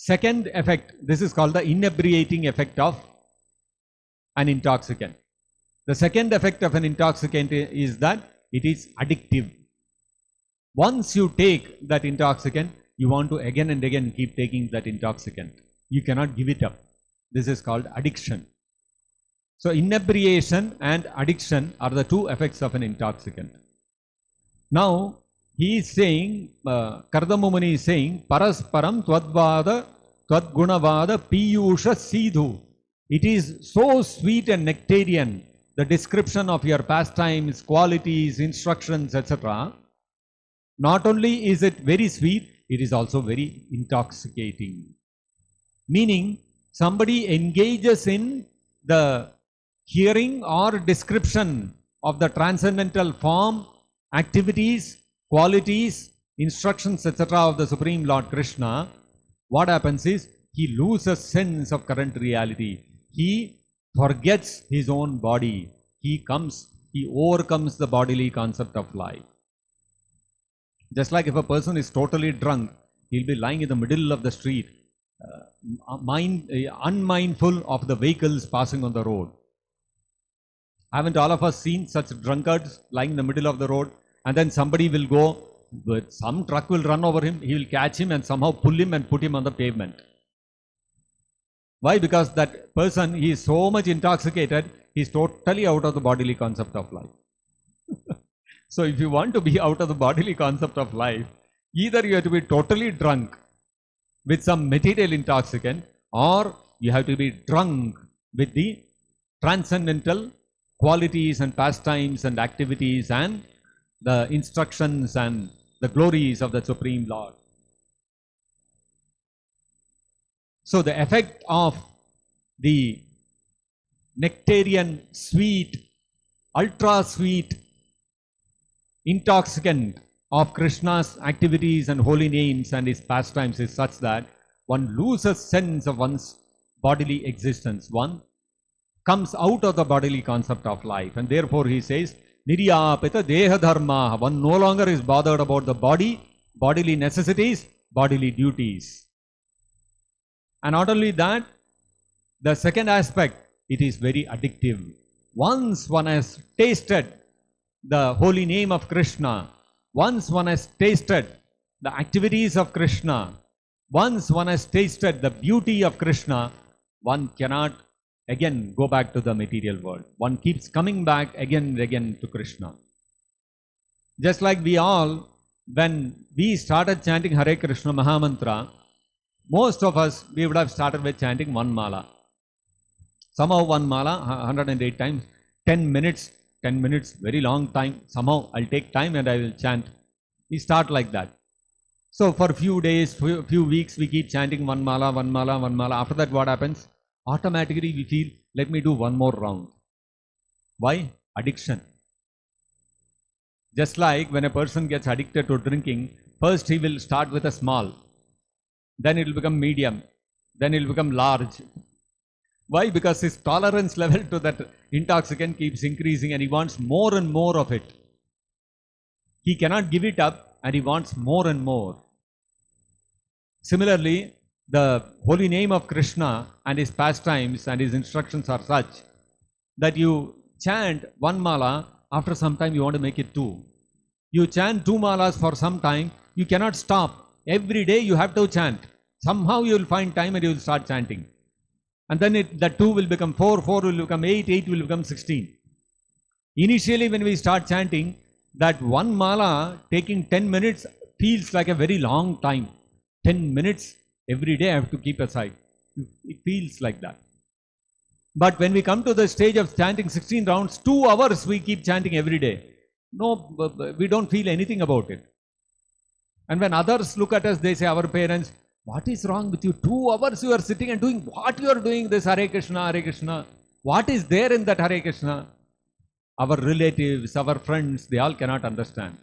Second effect, this is called the inebriating effect of an intoxicant. The second effect of an intoxicant is that it is addictive. Once you take that intoxicant, you want to again and again keep taking that intoxicant. You cannot give it up. This is called addiction. So inebriation and addiction are the two effects of an intoxicant. Now he is saying, Kardama Muni is saying, Parasparam Twadvada Twadgunavada Piyusha Sidhu. It is so sweet and nectarian, the description of your pastimes, qualities, instructions, etc. Not only is it very sweet, it is also very intoxicating. Meaning, somebody engages in the hearing or description of the transcendental form, activities, qualities, instructions, etc. of the Supreme Lord Krishna, what happens is he loses sense of current reality. He forgets his own body. He overcomes the bodily concept of life. Just like if a person is totally drunk, he'll be lying in the middle of the street, unmindful of the vehicles passing on the road. Haven't all of us seen such drunkards lying in the middle of the road, and then somebody will go, but some truck will run over him, he will catch him and somehow pull him and put him on the pavement. Why? Because that person, he is so much intoxicated, he is totally out of the bodily concept of life. So if you want to be out of the bodily concept of life, either you have to be totally drunk with some material intoxicant, or you have to be drunk with the transcendental qualities and pastimes and activities and the instructions and the glories of the Supreme Lord. So the effect of the nectarian, sweet, ultra sweet intoxicant of Krishna's activities and holy names and his pastimes is such that one loses sense of one's bodily existence. One comes out of the bodily concept of life, and therefore he says, Niryapita Deha Dharma. One no longer is bothered about the body, bodily necessities, bodily duties. And not only that, the second aspect, it is very addictive. Once one has tasted the holy name of Krishna, once one has tasted the activities of Krishna, once one has tasted the beauty of Krishna, one cannot again go back to the material world. One keeps coming back again and again to Krishna. Just like we all, when we started chanting Hare Krishna Mahamantra, most of us, we would have started with chanting one mala. Somehow one mala, 108 times, 10 minutes, very long time. Somehow I'll take time and I will chant. We start like that. So for a few days, few weeks, we keep chanting one mala, one mala, one mala. After that, what happens? Automatically we feel, let me do one more round. Why? Addiction. Just like when a person gets addicted to drinking, first he will start with a small, then it will become medium, then it will become large. Why? Because his tolerance level to that intoxicant keeps increasing and he wants more and more of it. He cannot give it up and he wants more and more. Similarly, the holy name of Krishna and his pastimes and his instructions are such that you chant one mala, after some time you want to make it two. You chant two malas for some time, you cannot stop. Every day you have to chant. Somehow you will find time and you will start chanting. And then that 2 will become 4, 4 will become 8, 8 will become 16. Initially when we start chanting, that one mala taking 10 minutes feels like a very long time. 10 minutes every day I have to keep aside. It feels like that. But when we come to the stage of chanting 16 rounds, 2 hours we keep chanting every day. No, we don't feel anything about it. And when others look at us, they say, our parents, what is wrong with you? 2 hours you are sitting and doing what you are doing, this Hare Krishna, Hare Krishna. What is there in that Hare Krishna? Our relatives, our friends, they all cannot understand.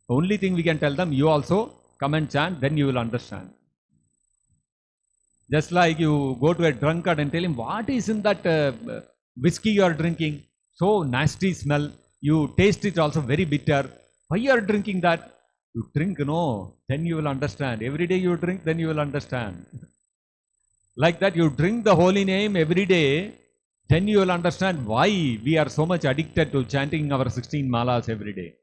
The only thing we can tell them, you also come and chant, then you will understand. Just like you go to a drunkard and tell him, what is in that whiskey you are drinking? So nasty smell. You taste it also very bitter. Why you are drinking that? You drink, no, then you will understand. Every day you drink, then you will understand. Like that, you drink the holy name every day, then you will understand why we are so much addicted to chanting our 16 malas every day.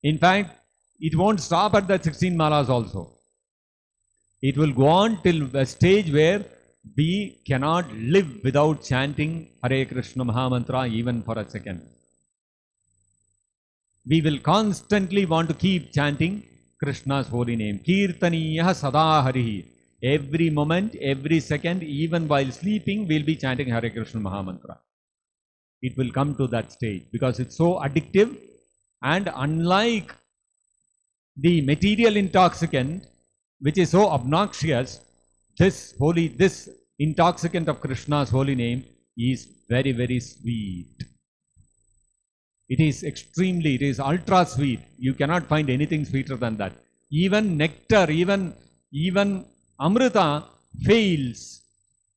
In fact, it won't stop at the 16 malas also. It will go on till a stage where we cannot live without chanting Hare Krishna Mahamantra even for a second. We will constantly want to keep chanting Krishna's holy name. Kirtaniya Sada Harihi. Every moment, every second, even while sleeping, we'll be chanting Hare Krishna Mahamantra. It will come to that stage because it's so addictive, and unlike the material intoxicant, which is so obnoxious, this intoxicant of Krishna's holy name is very, very sweet. It is ultra sweet. You cannot find anything sweeter than that. Even nectar, even Amrita fails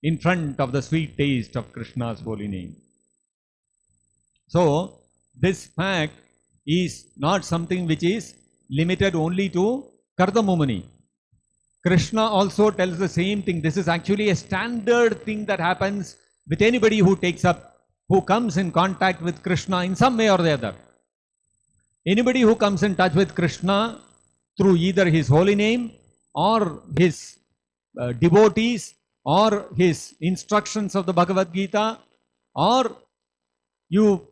in front of the sweet taste of Krishna's holy name. So, this fact is not something which is limited only to Kardamumuni. Krishna also tells the same thing. This is actually a standard thing that happens with anybody who comes in contact with Krishna in some way or the other. Anybody who comes in touch with Krishna through either his holy name or his devotees or his instructions of the Bhagavad Gita, or you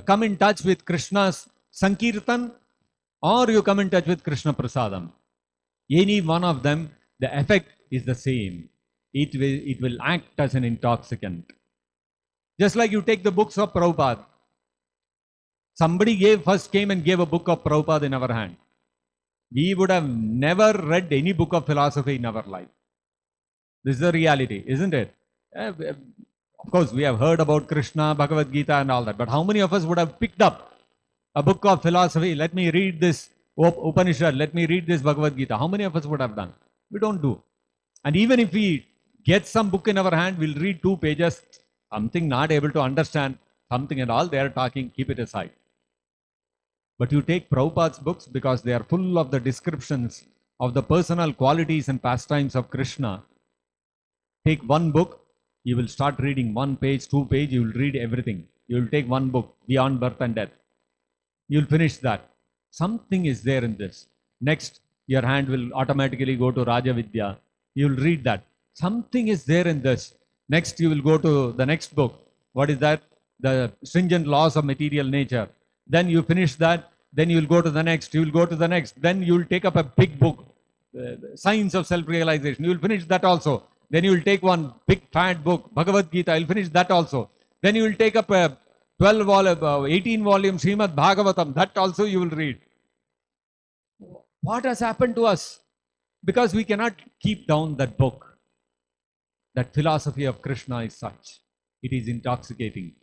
come in touch with Krishna's Sankirtan, or you come in touch with Krishna Prasadam. Any one of them, the effect is the same. It will act as an intoxicant. Just like you take the books of Prabhupada. Somebody first came and gave a book of Prabhupada in our hand. We would have never read any book of philosophy in our life. This is the reality, isn't it? Of course, we have heard about Krishna, Bhagavad Gita and all that, but how many of us would have picked up a book of philosophy? Let me read this Upanishad, let me read this Bhagavad Gita. How many of us would have done? We don't do. And even if we get some book in our hand, we'll read 2 pages, something not able to understand, something and all, they are talking, keep it aside. But you take Prabhupada's books because they are full of the descriptions of the personal qualities and pastimes of Krishna. Take one book, you will start reading 1 page, 2 pages, you will read everything. You will take one book, Beyond Birth and Death. You will finish that. Something is there in this. Next, your hand will automatically go to Raja Vidya. You will read that. Something is there in this. Next, you will go to the next book. What is that? The Stringent Laws of Material Nature. Then you finish that. Then you will go to the next. You will go to the next. Then you will take up a big book, Science of Self-Realization. You will finish that also. Then you will take one big fat book, Bhagavad Gita. You will finish that also. Then you will take up a 18 volume Srimad Bhagavatam. That also you will read. What has happened to us? Because we cannot keep down that book. That philosophy of Krishna is such. It is intoxicating.